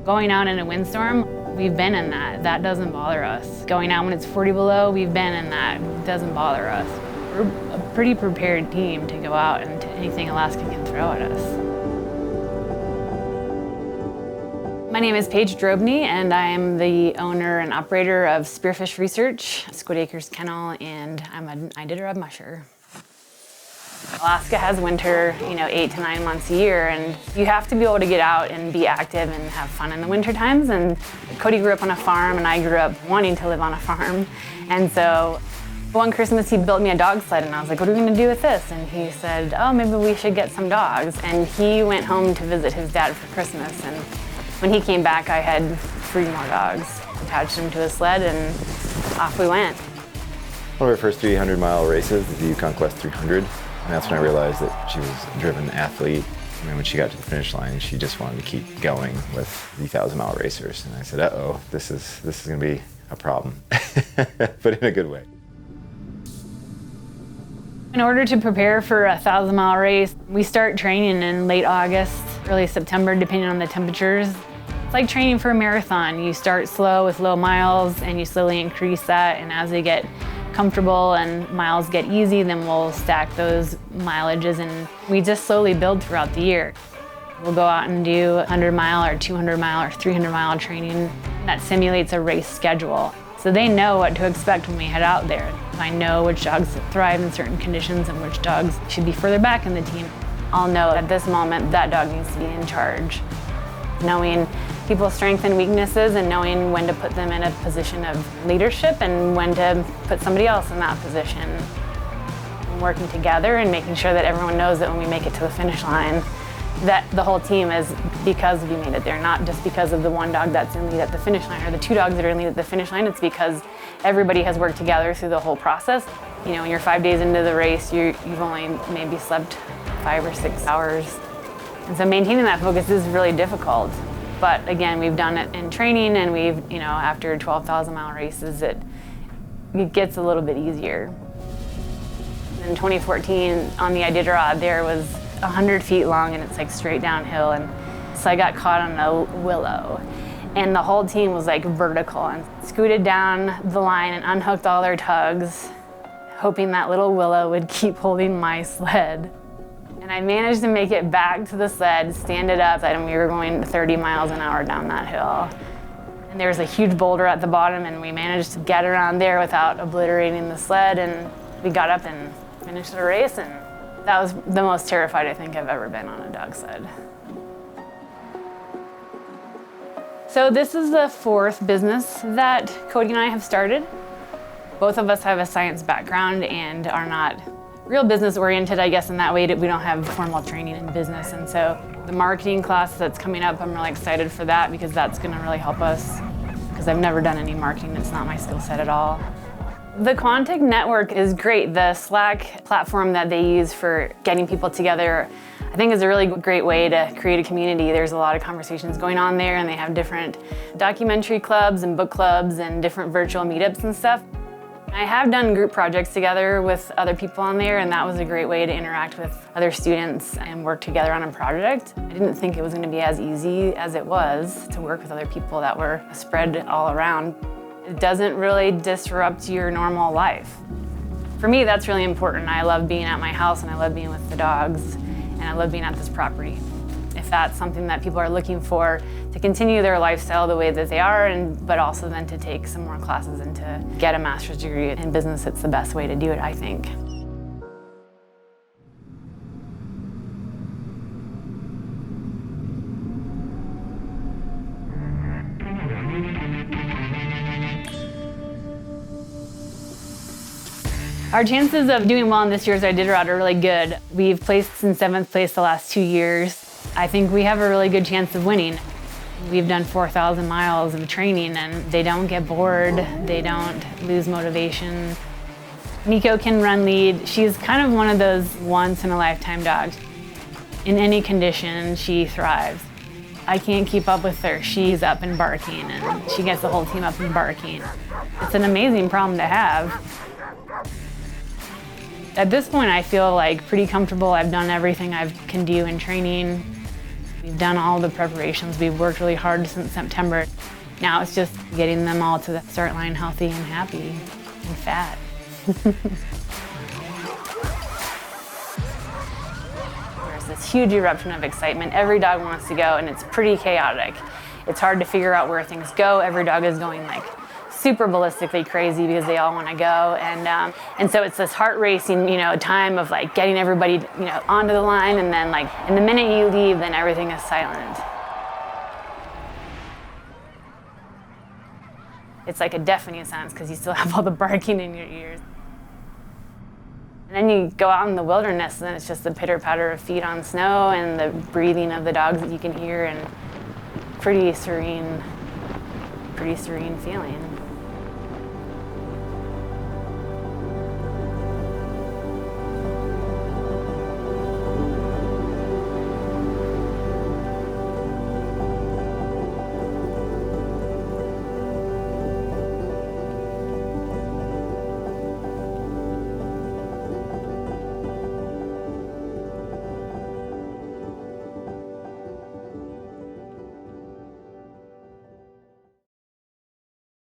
Going out in a windstorm, we've been in that. That doesn't bother us. Going out when it's 40 below, we've been in that. It doesn't bother us. We're a pretty prepared team to go out into anything Alaska can throw at us. My name is Paige Drobny, and I am the owner and operator of Spearfish Research, Squid Acres Kennel, and I'm an Iditarod Musher. Alaska has winter, 8 to 9 months a year, and you have to be able to get out and be active and have fun in the winter times. And Cody grew up on a farm, and I grew up wanting to live on a farm. And so one Christmas, he built me a dog sled, and I was like, what are we gonna do with this? And he said, oh, maybe we should get some dogs. And he went home to visit his dad for Christmas, and when he came back, I had 3 more dogs. Attached them to a sled, and off we went. One of our first 300-mile races is the Yukon Quest 300. And that's when I realized that she was a driven athlete. And when she got to the finish line, she just wanted to keep going with the 1,000-mile racers. And I said, uh-oh, this is gonna be a problem, but in a good way. In order to prepare for a 1,000-mile race, we start training in late August, early September, depending on the temperatures. It's like training for a marathon. You start slow with low miles, and you slowly increase that, and as they get comfortable and miles get easy, then we'll stack those mileages, and we just slowly build throughout the year. We'll go out and do 100-mile or 200-mile or 300-mile training that simulates a race schedule. So they know what to expect when we head out there. I know which dogs thrive in certain conditions and which dogs should be further back in the team. I'll know at this moment that dog needs to be in charge. Knowing people's strengths and weaknesses, and knowing when to put them in a position of leadership and when to put somebody else in that position. And working together and making sure that everyone knows that when we make it to the finish line, that the whole team is because we made it there, not just because of the one dog that's in lead at the finish line or the 2 dogs that are in lead at the finish line. It's because everybody has worked together through the whole process. When you're 5 days into the race, you've only maybe slept 5 or 6 hours. And so maintaining that focus is really difficult. But again, we've done it in training, and we've, after 12,000-mile races, it gets a little bit easier. In 2014, on the Iditarod, there was 100 feet long, and it's like straight downhill. And so I got caught on a willow, and the whole team was like vertical and scooted down the line and unhooked all their tugs, hoping that little willow would keep holding my sled. And I managed to make it back to the sled, stand it up, and we were going 30 miles an hour down that hill. And there was a huge boulder at the bottom, and we managed to get around there without obliterating the sled, and we got up and finished the race, and that was the most terrified I think I've ever been on a dog sled. So this is the 4th business that Cody and I have started. Both of us have a science background and are not real business oriented, I guess, in that way that we don't have formal training in business. And so the marketing class that's coming up, I'm really excited for that because that's gonna really help us, because I've never done any marketing. It's not my skill set at all. The Quantic network is great. The Slack platform that they use for getting people together, I think, is a really great way to create a community. There's a lot of conversations going on there, and they have different documentary clubs and book clubs and different virtual meetups and stuff. I have done group projects together with other people on there, and that was a great way to interact with other students and work together on a project. I didn't think it was going to be as easy as it was to work with other people that were spread all around. It doesn't really disrupt your normal life. For me, that's really important. I love being at my house, and I love being with the dogs, and I love being at this property. If that's something that people are looking for to continue their lifestyle the way that they are, but also then to take some more classes and to get a master's degree in business, it's the best way to do it, I think. Our chances of doing well in this year's Iditarod are really good. We've placed in 7th place the last 2 years. I think we have a really good chance of winning. We've done 4,000 miles of training, and they don't get bored. They don't lose motivation. Miko can run lead. She's kind of one of those once-in-a-lifetime dogs. In any condition, she thrives. I can't keep up with her. She's up and barking, and she gets the whole team up and barking. It's an amazing problem to have. At this point, I feel like pretty comfortable. I've done everything I can do in training. We've done all the preparations. We've worked really hard since September. Now it's just getting them all to the start line healthy and happy and fat. There's this huge eruption of excitement. Every dog wants to go, and it's pretty chaotic. It's hard to figure out where things go. Every dog is going like super ballistically crazy because they all want to go, and so it's this heart racing, time of like getting everybody, onto the line, and then like, and the minute you leave, then everything is silent. It's like a deafening silence because you still have all the barking in your ears. And then you go out in the wilderness, and then it's just the pitter-patter of feet on snow and the breathing of the dogs that you can hear, and pretty serene feeling.